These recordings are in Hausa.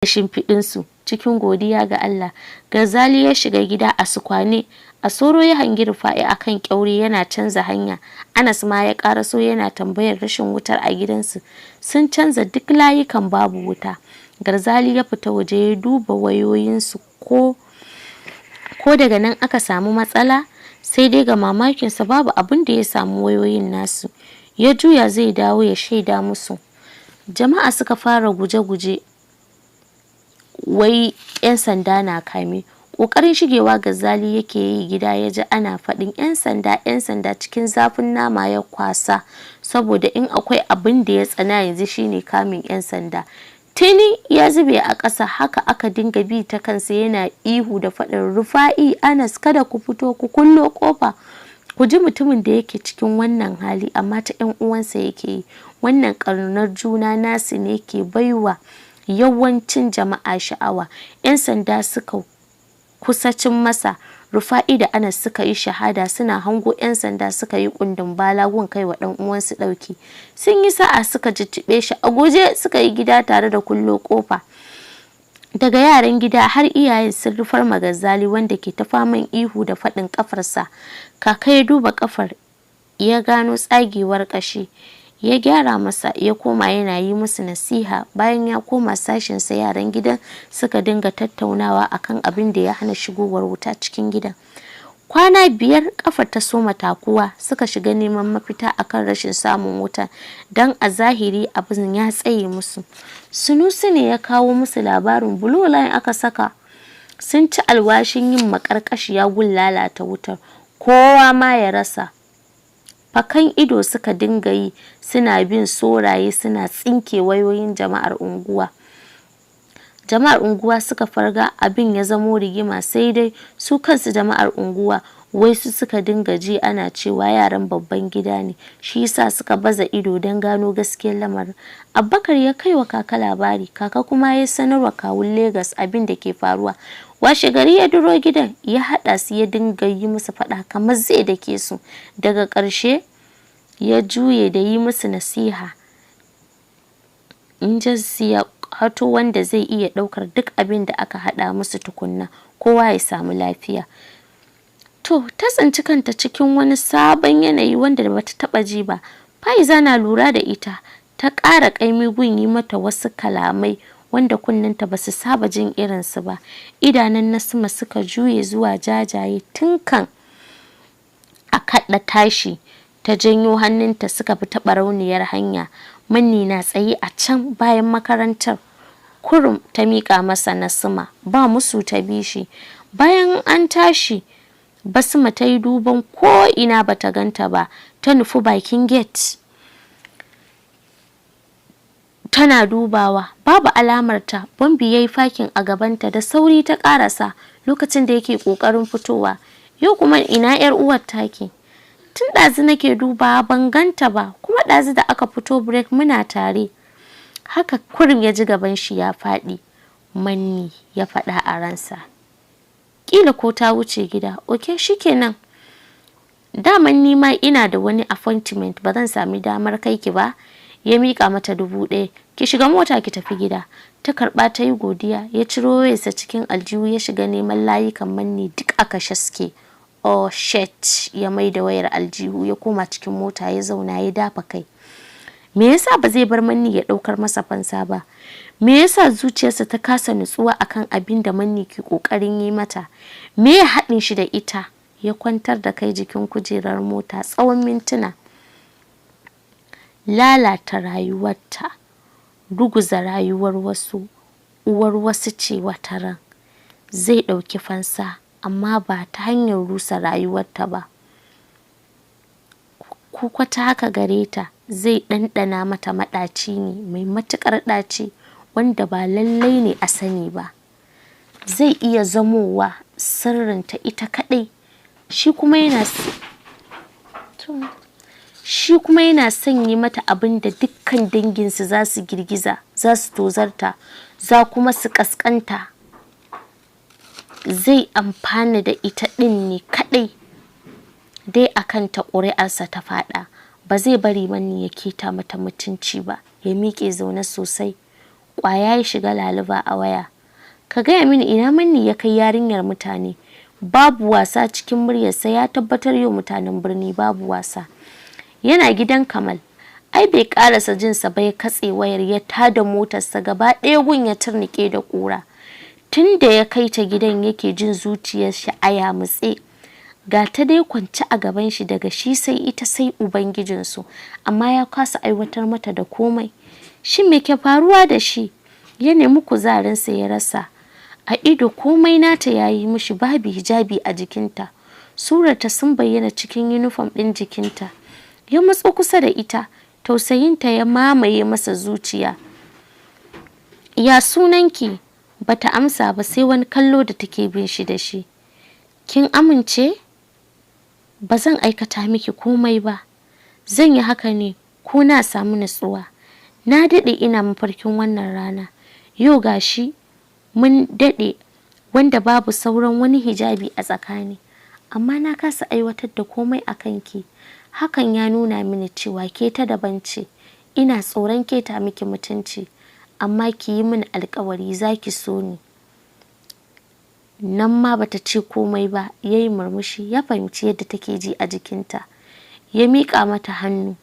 shimfiɗinsu. Cikin godiya ga Allah, Garzali ya shiga gida a sukwane. A soro ya hangi Rufa'i akan kyaure yana canza hanya. Anas ma ya ƙaraso yana tambayar rashin wutar a gidansu. Sun canza duk layukan, babu wuta. Garzali ya fita waje ya duba wayoyinsu ko daga nan aka samu matsala, sai dai ga mamakinsa babu abin da ya samu wayoyin nasu. Ya juya zai dawo ya shaida musu. Jama'a suka fara guje-guje, wai 'yan sanda na kame. Ƙoƙarin shigewa Garzali yake yi gida ya ji ana faɗin 'yan sanda, 'yan sanda. Cikin zafin nama ya kwasa, saboda in akwai abin da ya tsana yanzu shine kamin 'yan sanda. Tuni ya zube a ƙasa, haka aka dinga bi ta kansa yana ihu da faɗin, Rufa'i, Anas, kada ku fito, ku kullo ƙofa. Ku ji mutumin da yake cikin wannan hali amma ta 'yan uwansa yake yi. Wannan ƙaunar juna nasu ne ke baiwa yawancin jama'a sha'awa. 'Yan sanda suka kusacin masa. Rufa'i da Anas suka yi shahada. Suna hango 'yan sanda suka yi kundin balagun kai wa ɗan uwansu ɗauki. Sun yi sa'a suka jijjibe shi a guje suka yi gida tare da kullo ƙofa. Daga yaran gida har iyayen sun rufar ma Garzali, wanda ke ta faman ihu da faɗin ƙafarsa. Kaka ya duba ƙafar ya gano tsagewar ƙashi. Ya gyara masa, ya koma yana yi musu nasiha. Bayan ya koma sashinsa, yaran gidan suka dinga tattaunawa akan abin da ya hana shigowar wuta cikin gidan. Kwana 5 kafar ta soma takuwa, suka shiga neman mafita akan rashin samun wuta, don a zahiri abin ya tsaye musu. Sunusi ne ya kawo musu labarin bulo line aka saka. Sun ci alwashin yin maƙarƙashiya gun lalata wutar, kowa ma ya rasa. Fakan ido suka dinga yi, suna bin soraye suna tsinke wayoyin jama'ar unguwa. Jama'ar unguwa suka farga, abin ya zamo rigima, sai dai su kansu jama'ar unguwa wai su suka dinga ji ana cewa yaran babban gida ne, shi yasa suka baza ido don gano gaskiyar lamarin. Abubakar ya kai wa kaka labari, kaka kuma ya sanarwa kawun Legas abin da ke faruwa. Washe gari ya duro gidan, ya haɗa su ya dinga yi musu faɗa kamar zai dake su. Daga ƙarshe ya juye da yi musu nasiha. In ya hato wanda zai iya ɗaukar duk abin da aka haɗa musu tukunna, kowa ya samu lafiya. To, ta tsinci kanta cikin wani sabon yanayi wanda bata taɓa ji ba. Faiza na lura da ita, ta ƙara ƙaimi gun yi mata wasu kalamai wanda kunninta ba su saba jin irinsu ba. Idanun Nasima suka juye zuwa jajaye tun kan a kaɗa tashi. Ta janyo hannunta suka bi ta barauniyar hanya. Manni na tsaye a can bayan makarantar. Kurum ta miƙa masa Nasima, ba musu ta bi shi. Bayan an tashi, Basma ta yi duban ko ina bata ganta ba, ta nufi bakin gate. Tana dubawa, babu alamarta. Bombi yayi fakin a gabanta, da sauri ta ƙarasa lokacin da yake ƙoƙarin fitowa. Yau kuma ina 'yar uwar take? Tun ɗazu nake dubawa ban ganta ba, kuma ɗazu da aka fito break muna tare. Haka kurum ya ji gaban shi ya faɗi. Manni ya faɗa a ransa. Ƙila ko ta wuce gida. Oke, shikenan. Daman ni ma ina da wani appointment, ba zan sami damar kai ki ba. Ya miƙa mata 1000. Ki shiga mota ki tafi gida. Ta karɓa ta yi godiya. Ya ciro wayarsa cikin aljihu ya shiga neman layukan Manni duk aka shaske. Oh shit, ya mai da wayar aljihu ya koma cikin mota ya zauna ya dafa kai. Me yasa ba zai bar Manni ya ɗaukar masa fansa ba? Me yasa zuciyarsa ta kasa nutsuwa akan abin da Manni ke ƙoƙarin yi mata? Me ya haɗin shi da ita? Ya kwantar da kai jikin kujerar mota tsawon mintuna. Lalata rayuwarta, ruguza rayuwar wasu, uwar wasu ce wataran. Zai ɗauki fansa, amma ba ta hanyar rusa rayuwarta ba. Ko kwata haka gare ta, zai ɗanɗana mata maɗaci ne mai matuƙar ɗaci, wanda ba lallai ne a sani ba. Zai iya zamowa sirrinta ita kaɗai. Shi kuma yana son yi mata abin da dukkan danginsu za su girgiza, za su tozarta, za kuma su ƙasƙanta. Zai amfana da ita ɗin ne kaɗai. Dai akan ta ƙuri'arsa ta faɗa. Ba zai bari Manni ya keta mata mutunci ba. Ya miƙe zaune sosai. ƙwaya ya shiga laluba a waya. Ka gaya mini ina Manni ya kai yarinyar mutane. Babu wasa cikin muryarsa, ya tabbatar yau mutanen birni babu wasa. Yana gidan Kamal. Ai bai karasa jinsa ba ya katse wayar, ya tada motarsa, gaba ɗaya gun ya turnike da ƙura. Tun da ya kai ta gidan yake jin zuciyar shi a yamutse. Ga ta dai kwance a gaban shi, daga shi sai ita sai ubangijinsu, amma ya kasa aiwatar mata da komai. Shin me ke faruwa da shi? Ya nemi kuzarinsa ya rasa. A ido komai nata ya yi mishi, babu hijabi a jikinta. Surarta sun bayyana cikin yunifom ɗin jikinta. Ya matso kusa da ita, tausayinta ya mamaye masa zuciya. Ya sunanki? Bata amsa ba, sai wani kallo da take bin shi da shi. Kin amince? Ba zan aikata miki komai ba. Zan yi haka ne ko na samu nutsuwa. Na daɗe ina mafarkin wannan rana. Yau gashi mun daɗe wanda babu sauran wani hijabi a tsakani. Amma na kasa aiwatar da komai a kanki. Hakan ya nuna mini cewa ke ta daban ce. Ina tsoron keta miki mutunci. Amma ki yi mini alkawari za ki so ni. Nan ma bata ce komai ba, ya yi murmushi, ya fahimci yadda take ji a jikinta. Ya miƙa mata hannu.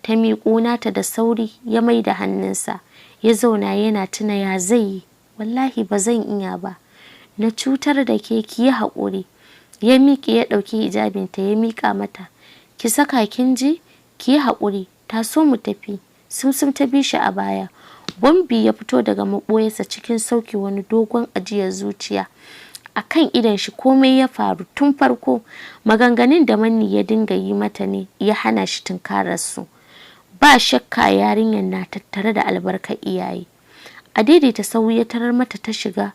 Ta miƙo nata da sauri, ya mai da hannunsa. Ya zauna yana tuna ya zai yi. Wallahi ba zan iya ba. Na cutar da ke, ki yi haƙuri. Ya miƙe ya ɗauki hijabinta ya miƙa mata. Ki saka kin ji? Ki yi haƙuri. Ta so mu tafi. Sumsum ta bi shi a baya. Bombi ya fito daga maɓoyarsa cikin sauki wani dogon ajiyar zuciya. A kan idon shi komai ya faru tun farko. Maganganun da Manni ya dinga yi mata ne ya hana shi tunkarar su. Ba shakka yarinyar na tattare da albarkar iyaye. A daidaita sau ya tarar mata ta shiga.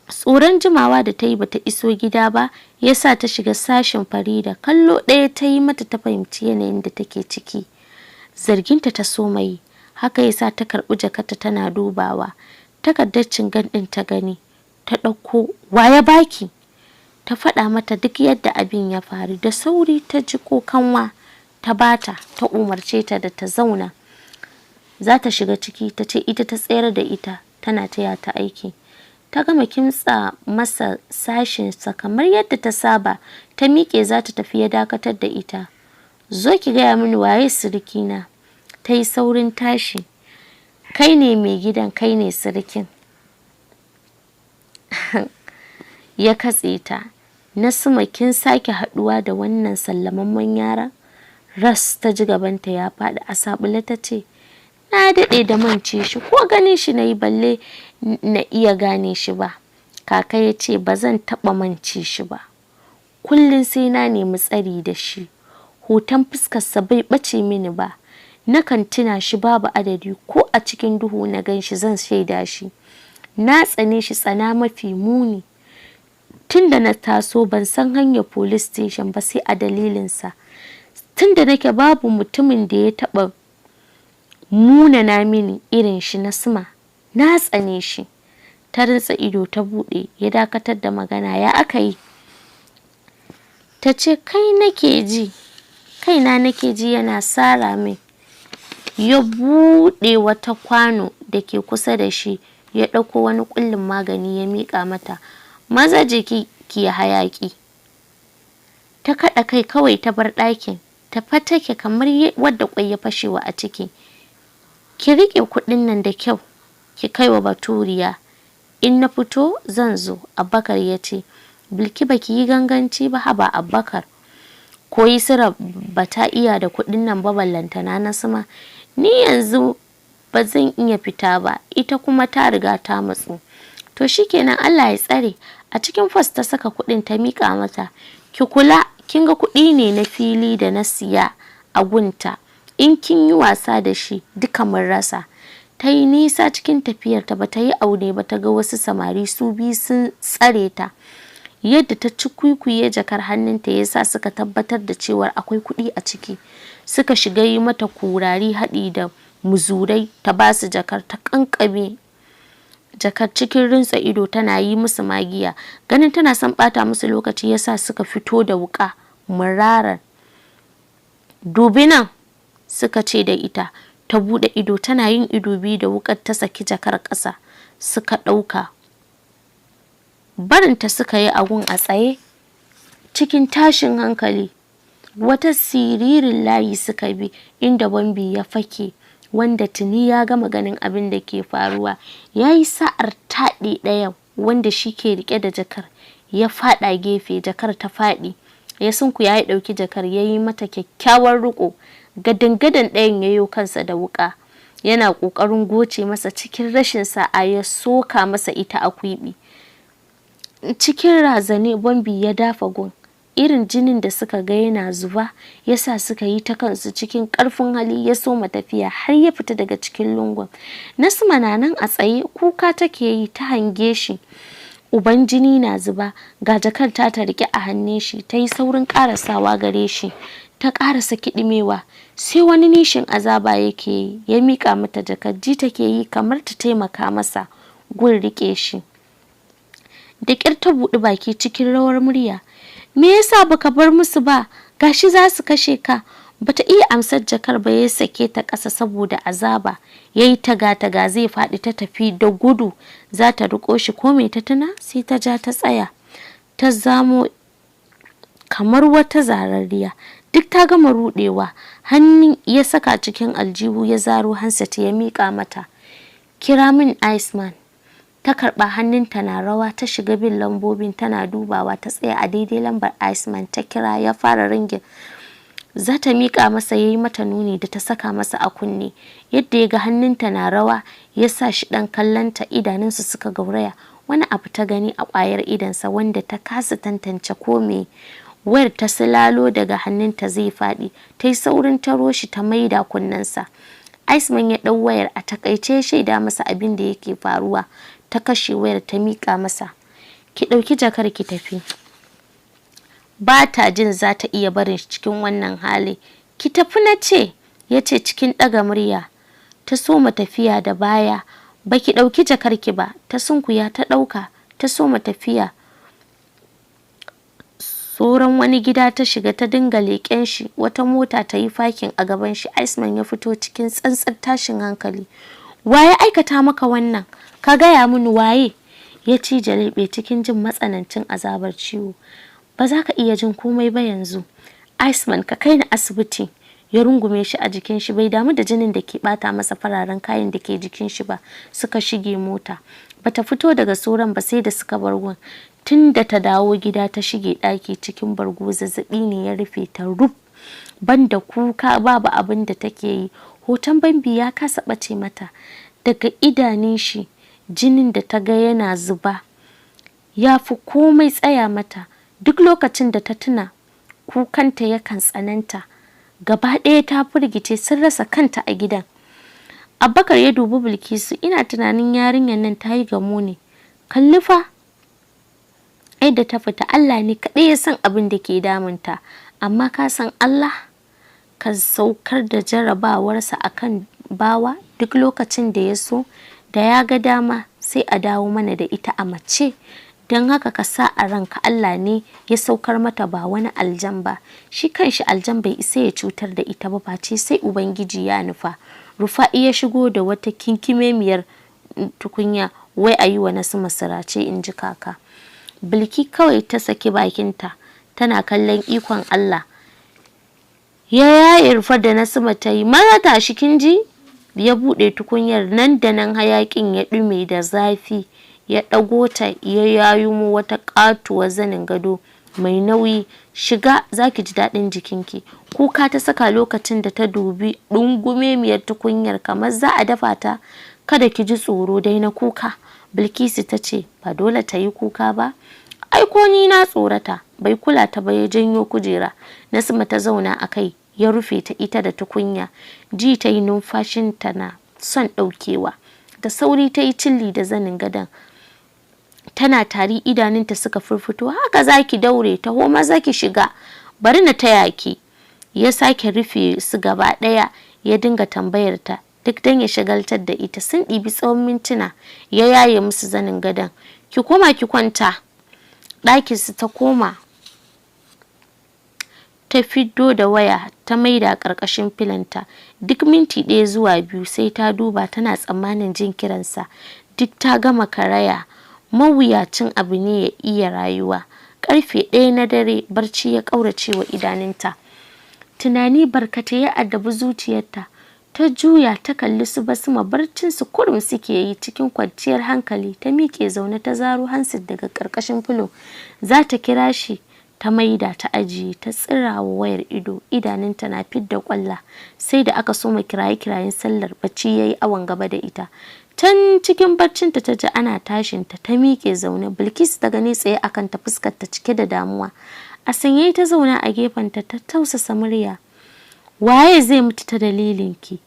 Tsoron jimawa da ta yi bata iso gida ba ya sa ta shiga sashen Farida. Kallo ɗaya ta yi mata, ta fahimci yanayin da take ciki. Zarginta ta so mai. Haka ya sa ta karɓi jakarta tana dubawa. Takardar cingan ɗin ta gani. Ta ɗauko. Wa ya baki? Ta faɗa mata duk yadda abin ya faru. Da sauri ta ji kanwa ta bata, ta umarce ta da ta zauna. Za ta shiga ciki, ta ce ita ta tsayar da ita, tana taya ta aiki. Ta gama kimtsa masa sashinsa kamar yadda ta saba. Ta miƙe za ta tafi, ya dakatar da ita. Zo ki gaya mini waye sirikina. Ta yi saurin tashi. Kai ne mai gidan, kai ne sirikin. Ya katse ta. Nasima, kin sake haɗuwa da wannan sallamammen yaran? Ras ta ji gabanta ya faɗi, a sabule ta ce, na daɗe da mance shi, ko ganin shi na yi balle na iya gane shi ba. Kaka ya ce ba zan taɓa mance shi ba. Kullum sai na nemi tsari da shi. Hoton fuskarsa bai ɓace mini ba. Nakan tuna shi babu adadi, ko a cikin duhu na gan shi zan shaida shi. Na tsane shi tsana mafi muni. Tun da na taso ban san hanyar police station ba sai a dalilinsa. Tun da nake babu mutumin da ya taɓa munana mini irin shi. Nasima, na tsane shi. Ta rintsa ido ta buɗe, ya dakatar da magana. Ya aka yi? Ta ce kaina nake ji yana sara min. Ya buɗe wata kwano da ke kusa da shi, ya ɗauko wani ƙullin magani ya miƙa mata. Maza jiki ki hayaƙi. Ta kaɗa kai kawai ta bar ɗakin. Ta fatake kamar wadda ƙwai ya fashewa a ciki. Ki riƙe kuɗin nan da kyau, ki kai wa Baturiya. In na fito zan zo. Abbakar ya ce, Bilki baki yi ganganci ba, haba Abbakar. Ko Yusra ba ta iya da kuɗin nan ba, ballantana Nasima. Ni yanzu ba zan iya fita ba, ita kuma ta riga ta matsu. To shikenan, Allah ya tsare. A cikin fas ta saka kuɗin ta miƙa mata. Ki kula, kin ga kuɗi ne na fili da na siya a gunta. In kin yi wasa da shi duka mun rasa. Ta yi nisa cikin tafiyarta, ba ta yi aune ba, ta ga wasu samari su biyu sun tsare ta. Yadda ta ci kwikwiye jakar hannunta ya sa suka tabbatar da cewar akwai kuɗi a ciki. Suka shiga yi mata kurari haɗi da muzurai. Ta ba su jakar, ta ƙanƙame jakar cikin rintsa ido tana yi musu magiya. Ganin tana son ɓata musu lokaci ya sa suka fito da wuƙa muraran. Dubi nan, suka ce da ita. ta buɗe ido, tana yin ido biyu da wukar ta saki jakar ƙasa suka ɗauka. Barinta suka yi agun a tsaye cikin tashin hankali. Wata siririn layi suka bi inda Bambi ya fake, wanda tuni ya gama ganin abin da ke faruwa. Ya yi sa'ar taɗe ɗayan wanda shi ke riƙe da jakar ya faɗa gefe, jakar ta faɗi. Ya sunkuya ya ɗauki jakar ya yi mata kyakkyawar riƙo. Gadan-gadan ɗayan ya yo kansa da wuƙa, yana ƙoƙarin goce masa. Cikin rashin sa'a ya soka masa ita a kwiɓi. Cikin razane Bambi ya dafa gun. Irin jinin da suka ga yana zuba ya sa suka yi ta kansu. Cikin ƙarfin hali ya soma tafiya har ya fita daga cikin lungun. Nasma na nan a tsaye kuka take yi, ta hange shi. Uban jini na zuba, ga jakar ta riƙe a hannun shi. Ta yi saurin ƙarasawa gare shi, ta ƙarasa kiɗimewa. Sai wani nishin azaba yake yi. Ya miƙa mata jakar, ji take yi kamar ta taimaka masa gun riƙe shi. Da ƙyar ta buɗi baki cikin rawar murya, me yasa baka bar musu ba? Gashi za su kashe ka. Bata iya amsar jakar ba, ya sake ta ƙasa saboda azaba. Yayi taga-taga zai faɗi, ta tafi da gudu za ta riƙo shi. Ko me ta tuna sai ta ja ta tsaya, ta zamo kamar wata zararriya. Duk ta gama ruɗewa. Hannun ya saka cikin aljihu ya zaro handset ya miƙa mata. Kira min Iceman. Ta karɓa, hannunta na rawa. Ta shiga bin lambobin tana dubawa. Ta tsaya a daidai lambar Iceman. Ta kira, ya fara ringin. Za ta miƙa masa, ya yi mata nuni da ta saka masa a kunne. Yadda ya ga hannunta na rawa ya sa shi ɗan kallonta. Idanunsu suka gauraya. Wani abu ta gani a ƙwayar idonsa wanda ta kasa tantance ko me. Wayar ta silalo daga hannunta zai faɗi. Ta yi saurin taro shi ta maida kunnensa. Iceman ya ɗau wayar, a takaice ya shaida masa abin da yake faruwa. Ta kashe wayar ta miƙa masa. Ki ɗauki jakar ki tafi. Ba ta jin za ta iya barin shi cikin wannan hali. Ki tafi na ce, ya ce cikin ɗaga murya. Ta soma tafiya da baya. Baki ɗauki jakar ki ba. Ta sunkuya ta ɗauka. Ta soma tafiya. Tsoron wani gida ta shiga, ta dinga leƙen shi. Wata mota ta yi fakin a gaban shi. Iceman ya fito cikin tsantsar tashin hankali. Waye aikata maka wannan? Ka gaya mini waye? Ya cije leɓe cikin jin matsanancin azabar ciwo. Ba za ka iya jin komai ba yanzu. Iceman, ka kai ni asibiti. Ya rungume shi a jikin shi, bai damu da jinin da ke bata masa fararen kayan da ke jikin shi ba. Suka shige mota. Bata fito daga sauran ba sai da suka bar gun. Tun da ta dawo gida ta shige ɗaki cikin bargo. Zazzaɓi ne ya rufe ta ruf. Banda kuka babu abin da take yi. Hoton Bambi ya kasa ɓace mata daga idanun shi. Jinin da ta ga yana zuba ya fi komai tsaya mata. Duk lokacin da ta tuna, kukanta yakan tsananta. Gaba ɗaya ta firgice, sun rasa kanta a gidan. Abubakar ya dubi Bilkisu. Ina tunanin yarinyar nan ta yi gamo ne. Kalli fa yadda ta fita. Allah ne kaɗai ya san abin da ke damunta. Amma ka san Allah kan saukar da jarabawarsa akan bawa duk lokacin da ya so. Da ya ga dama sai a dawo mana da ita a mace. Don haka ka sa a ranka Allah ne ya saukar mata, ba wani aljan ba. Shi kanshi aljan bai isa ya cutar da ita ba, face sai Ubangiji ya nufa. Rufa'i ya shigo da wata kinkimemiyar tukunya, wai a yi wa nasu masarace, in ji kaka. Bilki kawai ta saki bakinta tana kallon ikon Allah. Ya yaye rufar da Nasima ta yi. Mara tashi kin ji? Ya buɗe tukunyar, nan da nan hayaƙin ya ɗume da zafi. Ya ɗago ta, ya yayumo wata ƙatuwar zanin gado mai nauyi. Shiga, za ki ji daɗin jikinki. Kuka ta saka lokacin da ta dubi ɗungumemiyar tukunyar kamar za a dafa ta. Kada ki ji tsoro, dai na kuka. Bilkisu ta ce, ba dole ta yi kuka ba. Ai ko ni na tsorata. Bai kula ta ba, ya janyo kujera. Nasima ta zauna a kai, ya rufe ta ita da tukunya. Ji ta yi numfashinta na son ɗaukewa. Da sauri ta yi cilli da zanin gadon. Tana tari, idanunta suka furfuto. Haka za ki daure, taho maza ki shiga. Bari na taya ki. Ya sake rufe su gaba ɗaya, ya dinga tambayar ta. Duk dan ya shagaltar da ita. Sun ɗibi tsawon mintuna. Ya yaye musu zanin gadon. Ki koma ki kwanta. Ɗakinsu ta koma. ta fiddo da waya ta maida ƙarƙashin filanta. Duk minti 1 zuwa 2 sai ta duba tana tsammanin jin kiransa. Duk ta gama karaya, mawuyacin abu ne ya iya rayuwa. Ƙarfe 1 na dare barci ya ƙaurace wa idanunta. Tunani barkatai ya addabi zuciyarta. Ta juya ta kalli su Basma, barcin su kurum suke yi cikin kwanciyar hankali. Ta miƙe zaune ta zaro handset daga ƙarƙashin filo. Za ta kira shi, ta maida ta ajiye, ta tsirawa wayar ido, idanunta na fidda ƙwalla. Sai da aka soma kiraye-kirayen sallar bacci yayi awon gaba da ita. Can cikin barcinta ta ji ana tashinta, ta miƙe zaune. Bilkisu ta gani tsaye akan ta, fuskar ta cike da damuwa. A sanye ta zauna a gefenta, ta tausasa murya. Waye zai mutu ta dalilinki?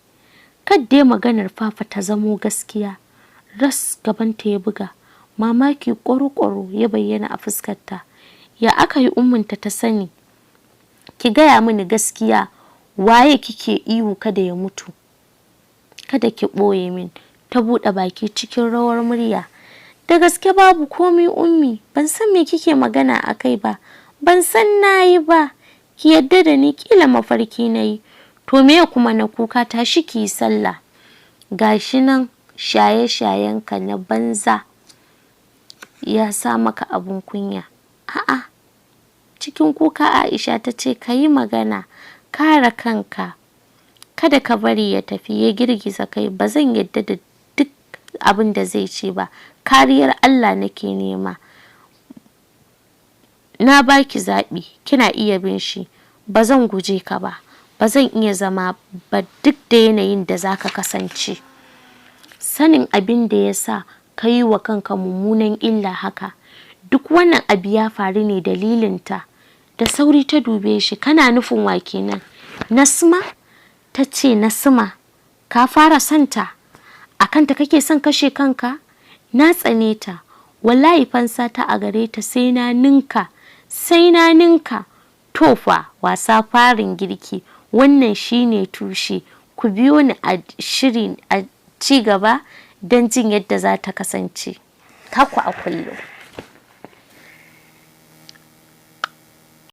Kadde maganar Fafa ta zamo gaskiya. Ras gabanta ya buga. Mamaki ƙwaro-ƙwaro ya bayyana a fuskarta. Ya aka yi umminta ta sani? Ki gaya mini gaskiya, waye kike ihu kada ya mutu? Kada ki ɓoye min. Ta buɗe baki cikin rawar murya. Da gaske babu komai ummi, ban san me kike magana a kai ba. Ban san nayi ba. Ki yadda da ni, kila mafarki nayi. To me kuma na kuka? Tashi ki yi sallah. Gashi nan shaye-shayenka na banza ya sa maka abun kunya. A'a. Cikin kuka Aisha ta ce ka yi magana, kare kanka. Kada ka bari ya tafi. Ya girgiza kai. Ba zan yadda da duk abin da zai ce ba. Kariyar Allah nake nema. Na baki zaɓi, kina iya bin shi. Ba zan guje ka ba. Ba zan iya zama ba duk da yanayin da zaka kasance. Sanin abin da ya sa ka yi wa kanka mummunan illa haka. Duk wannan abu ya faru ne dalilinta. Da sauri ta dube shi. Kana nufin wa kenan? Nasma? Ta ce Nasma, ka fara santa? A kanta kake son kashe kanka? Na tsane ta. Wallahi fansa ta a gare ta sai na ninka. Sai na ninka. Tofa wasa farin girki. Wannan shine tushe. Ku biyo ni a shiri a ci gaba don jin yadda za ta kasance. Taku a kullum.